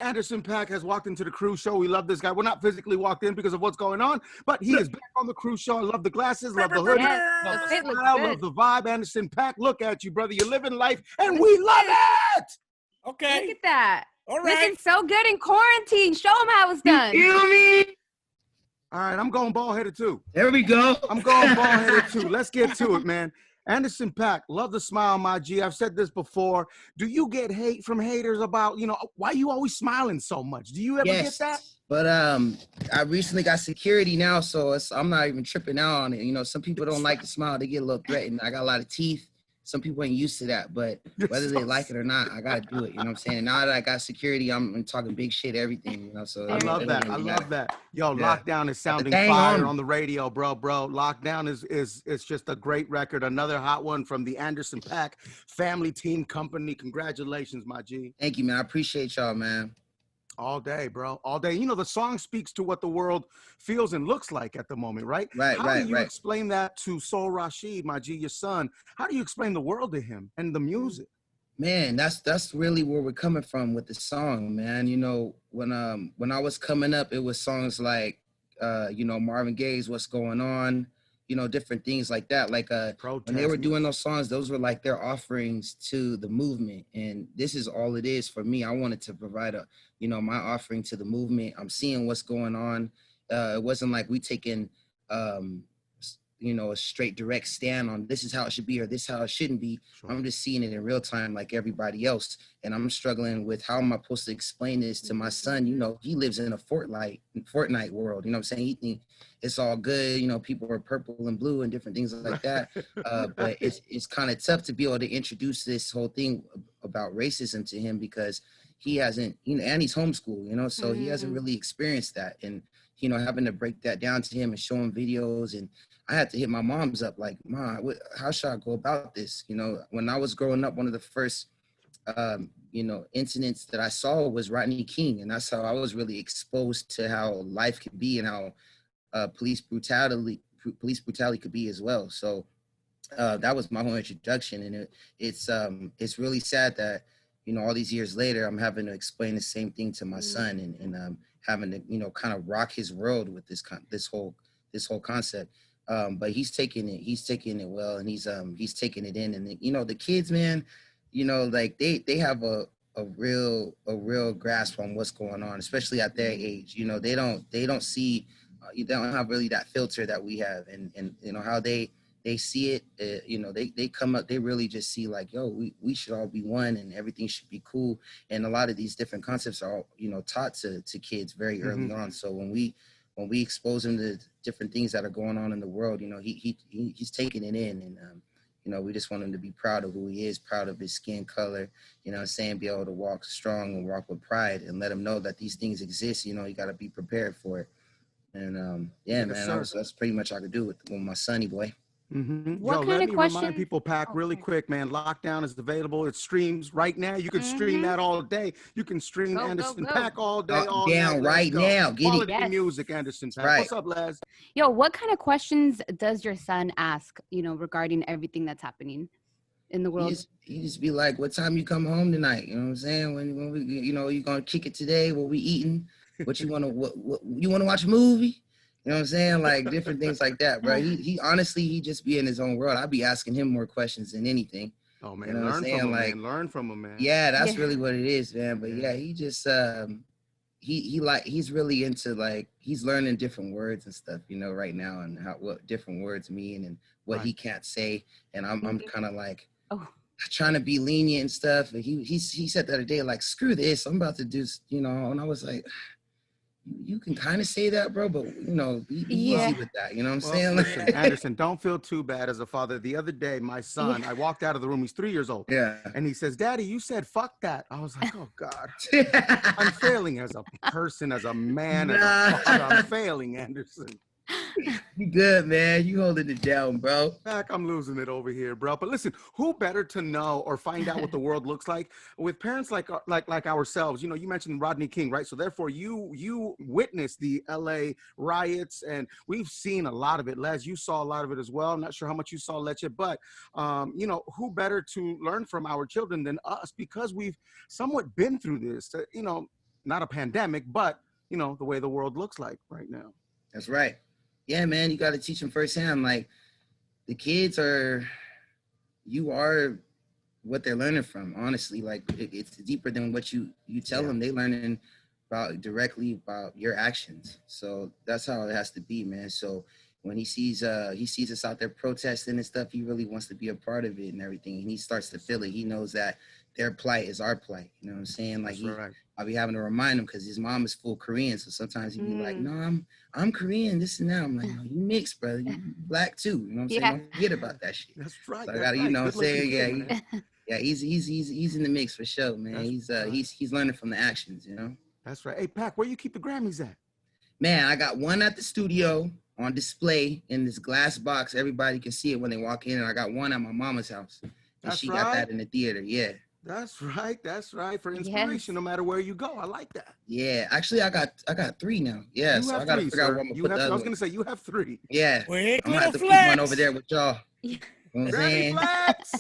Anderson Paak has walked into the Cruz Show. We love this guy. We're not physically walked in because of what's going on, but he is back on the Cruz Show. I love the glasses, love the hoodie, Yes, love the the fit looks smile, good. love the vibe. Anderson Paak, look at you, brother. You're living life, and we love it. Okay. Look at that. All right. Looking so good in quarantine. Show them how it's done. You feel me? All right, I'm going bald-headed too. There we go. I'm going bald-headed too. Let's get to it, man. Anderson Paak, love the smile, my G. I've said this before. Do you get hate from haters about, why you always smiling so much? Do you ever get that? But I recently got security now, so I'm not even tripping out on it. Some people don't like to smile; they get a little threatened. I got a lot of teeth. Some people ain't used to that, but whether they like it or not, I gotta do it. You know what I'm saying? And now that I got security, I'm talking big shit, everything. So I love that. I love that. Yo, Lockdown is sounding fire on the radio, bro. Lockdown is just a great record. Another hot one from the Anderson Paak family team company. Congratulations, my G. Thank you, man. I appreciate y'all, man. All day, bro. All day. The song speaks to what the world feels and looks like at the moment, right? How do you explain that to Soul Rashid, my G, your son? How do you explain the world to him and the music? Man, that's really where we're coming from with the song, man. When I was coming up, it was songs like Marvin Gaye's What's Going On, different things like that. Like when they were doing those songs, those were like their offerings to the movement. And this is all it is for me. I wanted to provide my offering to the movement. I'm seeing what's going on. It wasn't like we taking a straight direct stand on this is how it should be or this how it shouldn't be. Sure. I'm just seeing it in real time like everybody else. And I'm struggling with how am I supposed to explain this to my son? He lives in a Fortnite world. You know what I'm saying? He think it's all good. People are purple and blue and different things like that. But it's kind of tough to be able to introduce this whole thing about racism to him because he hasn't, and he's homeschooled, so he hasn't really experienced that. And, having to break that down to him and show him videos. And I had to hit my mom's up like, Mom, how should I go about this? When I was growing up, one of the first, incidents that I saw was Rodney King. And that's how I was really exposed to how life could be and how police brutality could be as well. So that was my whole introduction. And it's really sad that, all these years later, I'm having to explain the same thing to my son and having to, kind of rock his world with this whole concept. But he's taking it well, and he's taking it in. And the kids, man, like they have a real grasp on what's going on, especially at their age. They don't see, they don't have really that filter that we have, and how they see it. They come up, they really just see like, yo, we should all be one, and everything should be cool. And a lot of these different concepts are taught to kids very early on. So when we expose him to different things that are going on in the world, he's taking it in. And, we just want him to be proud of who he is, proud of his skin color, be able to walk strong and walk with pride and let him know that these things exist. You got to be prepared for it. And man, that's pretty much all I could do with my sonny boy. What kind of questions? Remind people, Paak, really quick, man. Lockdown is available. It streams right now. You can stream that all day. You can stream Anderson Paak all day, all down right now. Quality music, Anderson Paak. Right. What's up, Les? Yo, what kind of questions does your son ask, regarding everything that's happening in the world? He just be like, what time you come home tonight? You know what I'm saying? When we, you gonna kick it today? What we eating? What you wanna what you wanna watch a movie? You know what I'm saying? Like different things like that, bro. He honestly, he just be in his own world. I'd be asking him more questions than anything. Oh man, learn from him, man. Yeah, that's really what it is, man. But yeah, he just he's really into like he's learning different words and stuff, right now, and what different words mean and what he can't say. And I'm kind of like trying to be lenient and stuff. And he said the other day, like, screw this, I'm about to do, and I was like, you can kind of say that, bro, but be easy with that. You know what I'm saying? Listen, Anderson, don't feel too bad as a father. The other day, my son, I walked out of the room. He's 3 years old. Yeah. And he says, Daddy, you said fuck that. I was like, oh God. I'm failing as a person, as a man, as a father. I'm failing, Anderson. You good, man. You holding it down, bro. Paak, I'm losing it over here, bro. But listen, who better to know or find out what the world looks like with parents like ourselves? You mentioned Rodney King, right? So therefore, you witnessed the LA riots, and we've seen a lot of it. Les, you saw a lot of it as well. I'm not sure how much you saw, Leche, but who better to learn from our children than us, because we've somewhat been through this. not a pandemic, but you know, the way the world looks like right now. That's right. Yeah, man, you got to teach them firsthand. Like the kids you are what they're learning from. Honestly, like it's deeper than what you tell them. They learning directly about your actions. So that's how it has to be, man. So when he sees us out there protesting and stuff, he really wants to be a part of it and everything. And he starts to feel it. He knows that their plight is our plight. You know what I'm saying? Like right. I'll be having to remind him because his mom is full Korean. So sometimes he'd be like, no, I'm Korean, this and that. I'm like, no, you mixed, brother. You black too. You know what I'm saying? Don't forget about that shit. That's right. So I gotta, you know what I'm saying? Yeah, he's in the mix for sure, man. He's learning from the actions, you know? That's right. Hey, Paak, where you keep the Grammys at? Man, I got one at the studio on display in this glass box. Everybody can see it when they walk in. And I got one at my mama's house. And she got that in the theater. Yeah. That's right. That's right. For inspiration, no matter where you go. I like that. Yeah. Actually, I got 3 now. Yeah. So I got to figure out where I'm going to put the other. I was going to say, you have 3. Yeah. I'm going to have to keep one over there with y'all. You know what I'm saying? Flex.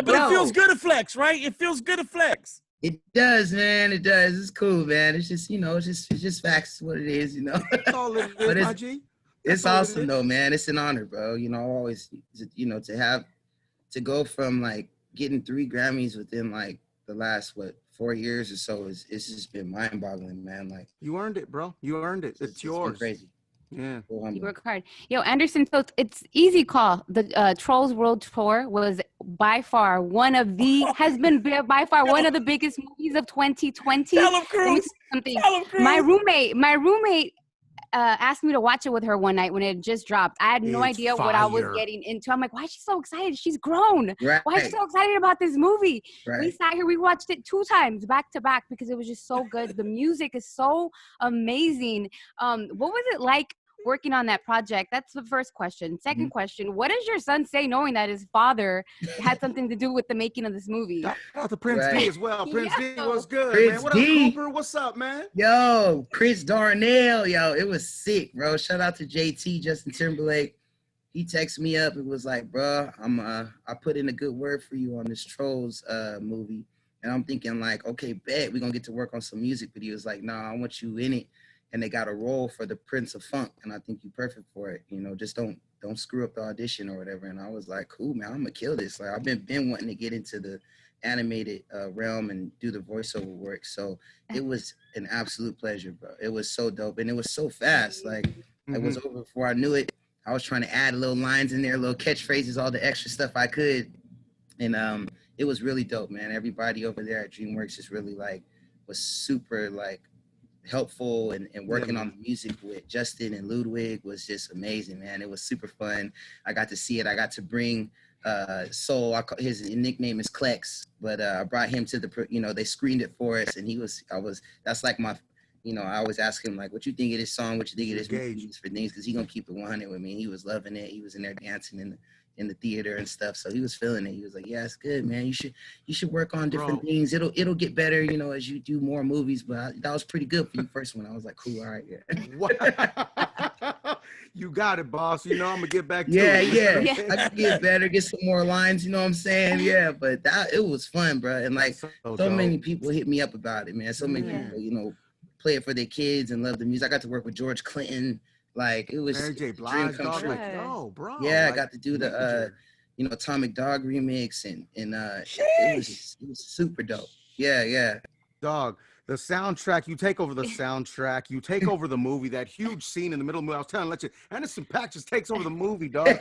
But it feels good to flex, right? It feels good to flex. It does, man. It does. It's cool, man. It's just, you know, it's just facts what it is, you know. That's all it is, my G. It's awesome though, man. It's an honor, bro. You know, always, you know, to go from like getting 3 Grammys within like the last 4 years or so it's just been mind-boggling, man. Like you earned it, bro. You earned it. It's yours. Crazy. Yeah. You work hard. Yo, Anderson, so it's easy call. The Trolls World Tour was by far one of the biggest movies of 2020. Tell him, Cruz. Something. Tell him, Cruz. My roommate asked me to watch it with her one night when it just dropped. I had no idea what I was getting into. I'm like, why is she so excited? She's grown. Right. Why is she so excited about this movie? Right. We sat here, we watched it 2 times back to back because it was just so good. The music is so amazing. What was it like working on that project? That's the first question. Second question, what does your son say knowing that his father had something to do with the making of this movie? Shout out to Prince D as well. Prince D, what's good, Prince man? What D. up, Cooper? What's up, man? Yo, Chris Darnell, yo, it was sick, bro. Shout out to JT, Justin Timberlake. He texted me up and was like, bro, I put in a good word for you on this Trolls movie. And I'm thinking like, okay, bet we're gonna get to work on some music. But he was like, nah, I want you in it. And they got a role for the Prince of Funk, and I think you're perfect for it. You know, just don't screw up the audition or whatever. And I was like, cool, man, I'm gonna kill this. Like I've been wanting to get into the animated realm and do the voiceover work. So it was an absolute pleasure, bro. It was so dope, and it was so fast. Like it was over before I knew it. I was trying to add little lines in there, little catchphrases, all the extra stuff I could, and it was really dope, man. Everybody over there at DreamWorks just really was super helpful and working on the music with Justin and Ludwig was just amazing, man. It was super fun. I got to see it. I got to bring Soul. His nickname is Klex, but I brought him to they screened it for us, and that's like my, I always ask him what you think of this song, what you think of this movie for things, because he gonna keep it 100 with me. He was loving it. He was in there dancing in the theater and stuff, so he was feeling it. He was like, yeah, it's good, man. You should work on different things. It'll get better, as you do more movies. But that was pretty good for you first one. I was like, cool, all right, yeah. You got it, boss. I'm gonna get back to it. Yeah. I can get better, get some more lines, you know what I'm saying? Yeah, but it was fun, bro. And so many people hit me up about it, man. So many people, play it for their kids and love the music. I got to work with George Clinton. It was Mary J. Blige, dog, bro. Yeah, I got to do the Atomic Dog remix and it was super dope. Yeah. Dog, the soundtrack, you take over the soundtrack, you take over the movie, that huge scene in the middle of the movie. I was telling you, Anderson Paak just takes over the movie, dog.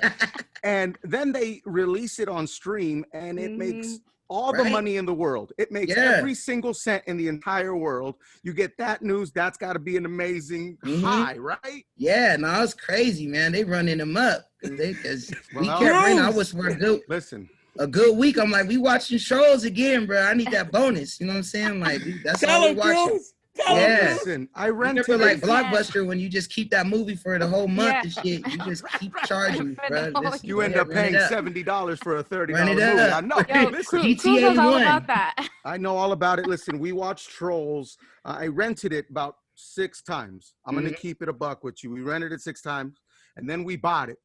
And then they release it on stream and it makes all the money in the world. It makes every single cent in the entire world. You get that news. That's got to be an amazing high, right? Yeah, no, it's crazy, man. They running them up because we kept running. I was for a good week. I'm like, we watching shows again, bro. I need that bonus. You know what I'm saying? That's all we watching. Yeah, listen, I rented Blockbuster when you just keep that movie for the whole month and shit. You just keep charging, bro. You end up paying $70 for a $30 movie. I know. Yo, listen, GTA all about that. I know all about it. Listen, we watched Trolls. I rented it about 6 times. I'm gonna keep it a buck with you. We rented it 6 times, and then we bought it.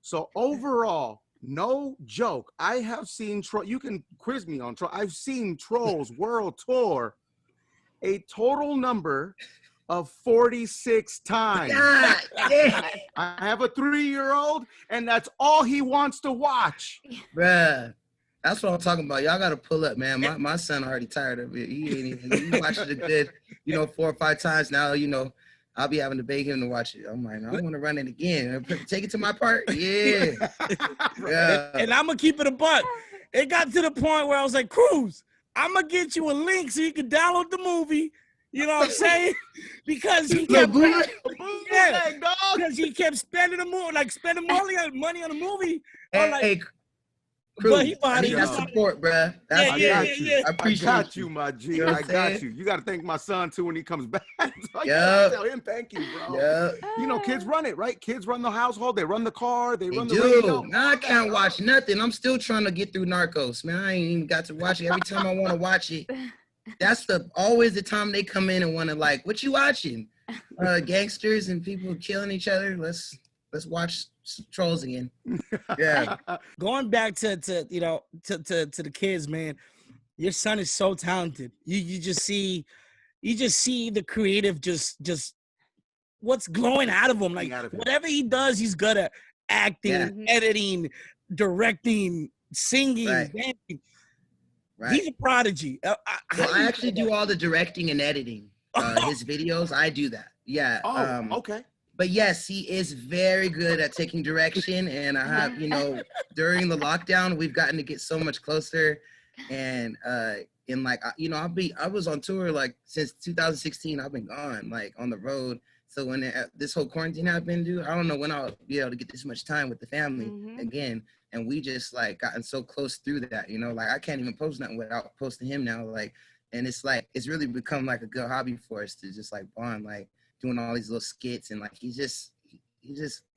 So overall, no joke, I have seen You can quiz me on Trolls. I've seen Trolls World Tour a total number of 46 times. God, yeah. I have a 3-year-old, and that's all he wants to watch. Bruh. That's what I'm talking about. Y'all got to pull up, man. My son already tired of it. He ain't even, he watched it a good, 4 or 5 times now, I'll be having to beg him to watch it. I'm like, I want to run it again. Take it to my part. Yeah. Yeah. And I'm going to keep it a buck. It got to the point where I was like, Cruz, I'm going to get you a link so you can download the movie. You know what I'm saying? Because he kept, because he kept spending money on the movie. Hey, Cruz, but he I need that support, bruh. Yeah. I appreciate you, my G. You know I got you. You got to thank my son too when he comes back. So tell him thank you, bro. Yeah. Kids run it, right? Kids run the household. They run the car. They run the do. radio. Now I can't watch nothing. I'm still trying to get through Narcos, man. I ain't even got to watch it. Every time I want to watch it, that's always the time they come in and want to like, what you watching? Gangsters and people killing each other. Let's watch Trolls again. Yeah. Going back to the kids, man. Your son is so talented. You just see the creative just what's glowing out of him. Like whatever he does, he's good at acting, editing, directing, singing, dancing. Right. He's a prodigy. I actually do all the directing and editing. His videos, I do that. Yeah. Okay. But yes, he is very good at taking direction. And I have, during the lockdown, we've gotten to get so much closer. And I was on tour like since 2016. I've been gone, like on the road. So when this whole quarantine happened, dude, I don't know when I'll be able to get this much time with the family again. And we just like gotten so close through that, like I can't even post nothing without posting him now. Like, and it's like, it's really become like a good hobby for us to just like bond, like doing all these little skits. And like, he's just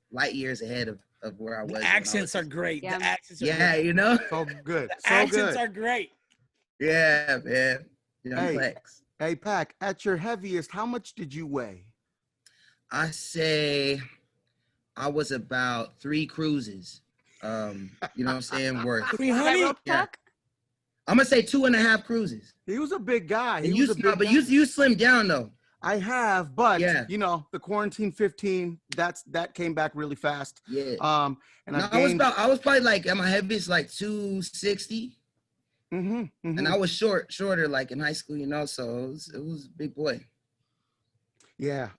light years ahead of where I was. The accents are great. Yeah. The accents are great. So good. The accents are great. Yeah, man. Flex. Hey, Paak, at your heaviest, how much did you weigh? I say I was about 3 cruises. You know what I'm saying? Worth 300. Yeah. I'm gonna say 2.5 cruises. He was a big guy. You slimmed down though. I have, but the quarantine 15, that came back really fast. Yeah. And I was probably like at my heaviest like 260. And I was shorter like in high school, so it was a big boy. Yeah.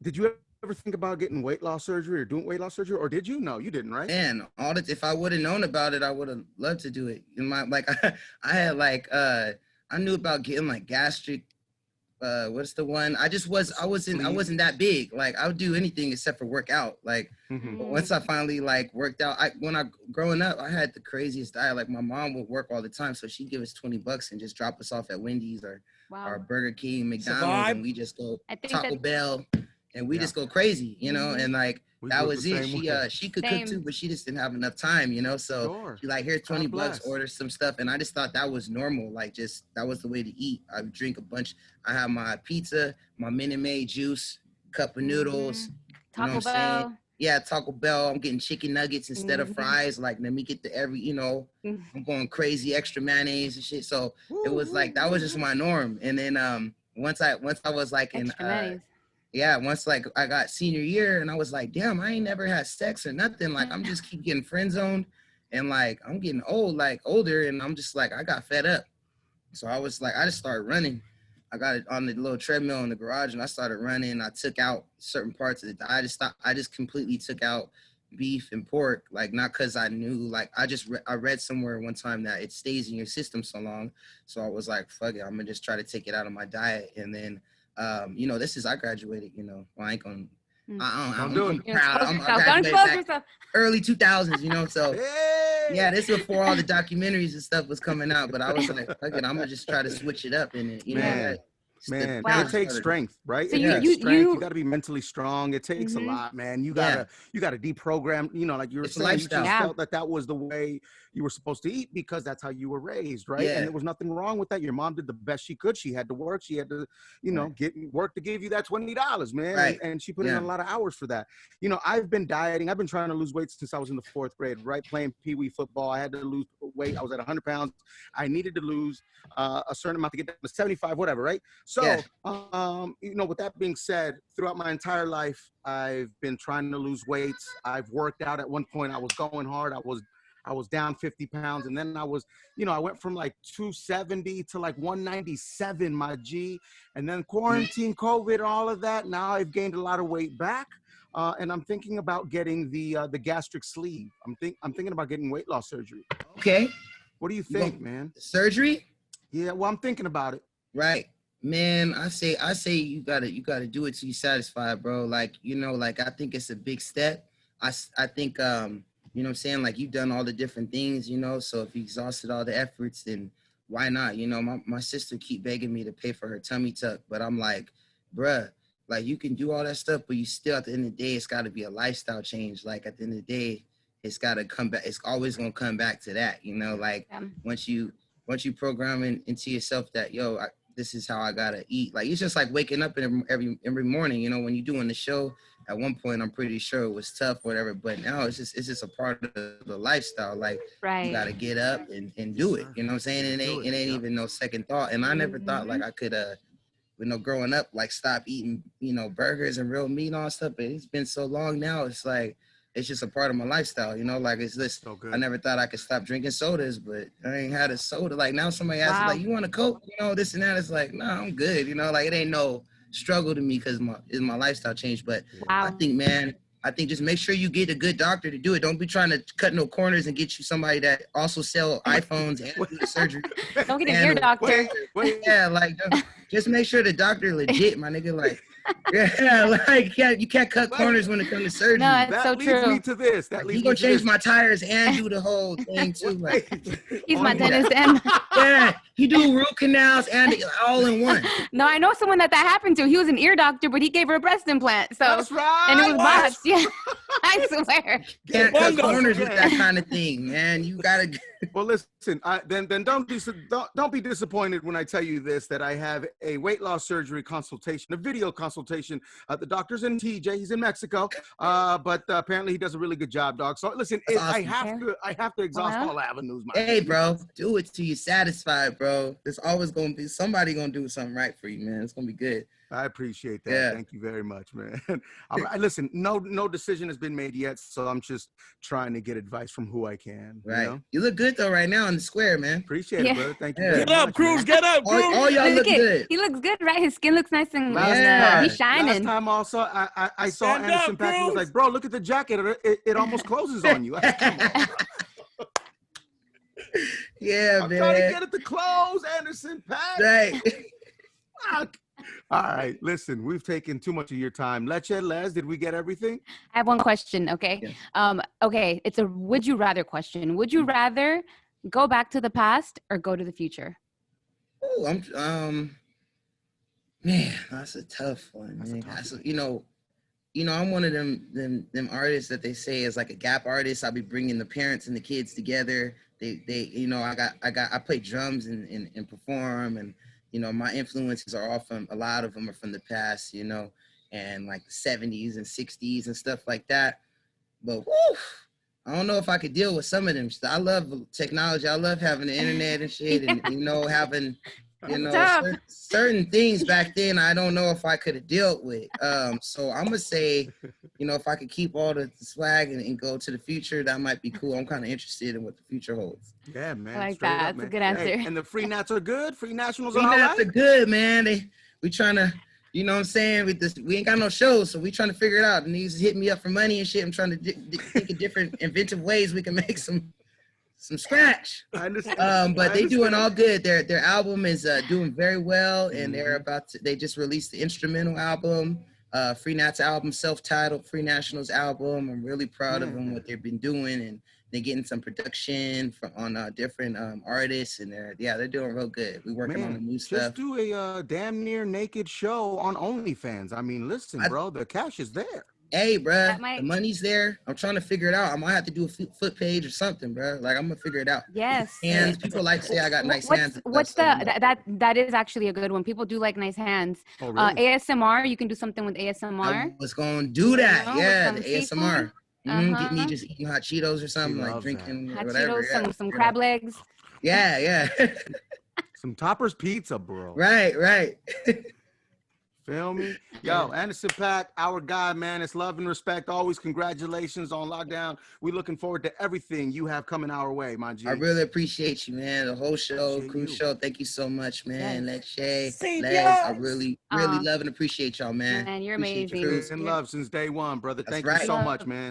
Did you ever think about getting weight loss surgery or doing weight loss surgery, or did you? No, you didn't, right? Man, if I would have known about it, I would have loved to do it. I had like I knew about getting like gastric. What's the one? I wasn't that big. Like I would do anything except for work out. Like but once I finally like worked out, growing up, I had the craziest diet. Like my mom would work all the time, so she'd give us $20 and just drop us off at Wendy's or Burger King, McDonald's, and we just go Taco Bell. And we just go crazy, and like that was it. She could cook too, but she just didn't have enough time, So she like, here's $20, order some stuff, and I just thought that was normal. Like that was the way to eat. I would drink a bunch. I have my pizza, my Minute Maid juice, cup of noodles. Taco Bell. Yeah, Taco Bell. I'm getting chicken nuggets instead of fries. Like let me get the I'm going crazy, extra mayonnaise and shit. So it was like that was just my norm. And then once I was like once like I got senior year and I was like, damn, I ain't never had sex or nothing. Like I'm just keep getting friend zoned and like I'm getting older and I'm just like, I got fed up. So I was like, I just started running. I got it on the little treadmill in the garage and I started running. I took out certain parts of the diet. I just completely took out beef and pork, like not because I knew, like I read somewhere one time that it stays in your system so long. So I was like, fuck it, I'm gonna just try to take it out of my diet. And then I graduated, well, I ain't gonna, I'm proud. I graduated back early 2000s, so yeah, this is before all the documentaries and stuff was coming out, but I was like, fuck it, I'm gonna just try to switch it up and Man, it takes strength, right? So you got to be mentally strong. It takes a lot, man. You gotta deprogram. Like you were saying, you just felt that was the way you were supposed to eat because that's how you were raised, right? And there was nothing wrong with that. Your mom did the best she could. She had to work. She had to, get work to give you that $20, man. Right. And she put in a lot of hours for that. I've been dieting. I've been trying to lose weight since I was in the 4th grade, right? Playing Pee-wee football. I had to lose weight. I was at 100 pounds. I needed to lose a certain amount to get down to 75, whatever, right? So, with that being said, throughout my entire life, I've been trying to lose weight. I've worked out. At one point, I was going hard. I was down 50 pounds, and then I was, I went from like 270 to like 197, my G. And then quarantine, COVID, all of that. Now I've gained a lot of weight back, and I'm thinking about getting the gastric sleeve. I'm thinking about getting weight loss surgery. Okay. What do you think, man? Surgery? Yeah, well, I'm thinking about it. Right. Man, I say you gotta do it till you satisfied, bro. Like, I think it's a big step. I think you know what I'm saying? Like, you've done all the different things, so if you exhausted all the efforts, then why not? My sister keep begging me to pay for her tummy tuck, but I'm like, bruh, like, you can do all that stuff, but you still, at the end of the day, it's got to be a lifestyle change. Like, at the end of the day, it's got to come back. It's always going to come back to that, like, once you program into yourself that, this is how I got to eat. Like, it's just like waking up every morning, when you're doing the show. At one point, I'm pretty sure it was tough, whatever, but now it's just a part of the lifestyle. Like, you got to get up and do it. You know what I'm saying? It ain't even no second thought. And I never thought like I could, growing up, like, stop eating, burgers and real meat and all that stuff. But it's been so long now. It's like, it's just a part of my lifestyle, like, it's this. So I never thought I could stop drinking sodas, but I ain't had a soda. Like, now somebody asks, like, you want a Coke? This and that. It's like, no, I'm good. Like, it ain't no struggle to me because my lifestyle changed. But I think just make sure you get a good doctor to do it. Don't be trying to cut no corners and get you somebody that also sell iPhones and do the surgery. Don't get an ear doctor. Yeah, like, just make sure the doctor legit, my nigga. Like, yeah, like, you can't cut corners when it comes to surgery. No, it's so true. That leads me to this. He gonna change my tires and do the whole thing too. Like, he's my dentist and yeah, he do root canals and all in one. No, I know someone that happened to. He was an ear doctor, but he gave her a breast implant. So that's right. And it was botched. Yeah, I swear. Can't cut corners with that kind of thing, man. You gotta. Well, listen. Then don't be disappointed when I tell you this, that I have a weight loss surgery consultation, a video consultation. The doctor's in TJ. He's in Mexico, but apparently he does a really good job, dog. So listen, awesome. I have to exhaust all avenues. Hey, bro, do it till you're satisfied, bro. There's always gonna be somebody gonna do something right for you, man. It's gonna be good. I appreciate that. Yeah. Thank you very much, man. Listen, no decision has been made yet, so I'm just trying to get advice from who I can. Right. You look good though right now in the square, man. Appreciate it, brother. Thank you. Get up, Cruz. Get up, Cruz. All y'all look good. He looks good, right? His skin looks nice and he's shining. Last time also, I saw Anderson Paak. He was like, bro, look at the jacket. It almost closes on you. Yeah, I'm man. trying to get it to close, Anderson Paak. Right. Fuck. All right, listen, we've taken too much of your time. Les, did we get everything? I have one question, okay? Yeah. Okay, it's a would you rather question. Would you rather go back to the past or go to the future? Oh, man, that's a tough one. I'm one of them artists that they say is like a gap artist. I'll be bringing the parents and the kids together. I play drums and perform, and my influences are a lot of them are from the past, and like the 70s and 60s and stuff like that. But I don't know if I could deal with some of them. I love technology. I love having the internet and shit, and having certain things back then. I don't know if I could have dealt with. So I'm gonna say, if I could keep all the swag and go to the future, that might be cool. I'm kind of interested in what the future holds. Yeah, man. I like that. That's a good answer. Hey, and the free nats are good. Free nationals are all right. Free nats are good, man. We trying to, you know what I'm saying? With this, we ain't got no shows, so we trying to figure it out. And he's hitting me up for money and shit. I'm trying to think of different inventive ways we can make some scratch. I understand. But they doing all good. Their album is doing very well, and they just released the instrumental album, Free Nats album, self-titled Free Nationals album. I'm really proud of them, what they've been doing, and they're getting some production on different artists, and they're doing real good. We're working on the new stuff. Just do a damn near naked show on OnlyFans. I mean, listen, bro, the cash is there. Hey, bro, the money's there. I'm trying to figure it out. I might have to do a foot page or something, bro. Like, I'm gonna figure it out. Yes. Hands. People like to say I got nice hands. That is actually a good one. People do like nice hands. Oh, really? ASMR. You can do something with ASMR. I was gonna do that. The ASMR. Get me just eating hot Cheetos or something, like drinking hot whatever. Cheetos, some crab legs. Yeah. Some Toppers pizza, bro. Right. Feel me? Yo, Anderson Paak, our guy, man. It's love and respect. Always congratulations on lockdown. We're looking forward to everything you have coming our way, my G. I really appreciate you, man. The whole show, Appreciate Cruz you. Show. Thank you so much, man. Yes. Lex Shay, Same Les, I yours. really Aw. love and appreciate y'all, man. Man, you're Appreciate you, amazing. Cruz. In You're- love since day one, brother. That's Thank right. you so Love. much, man.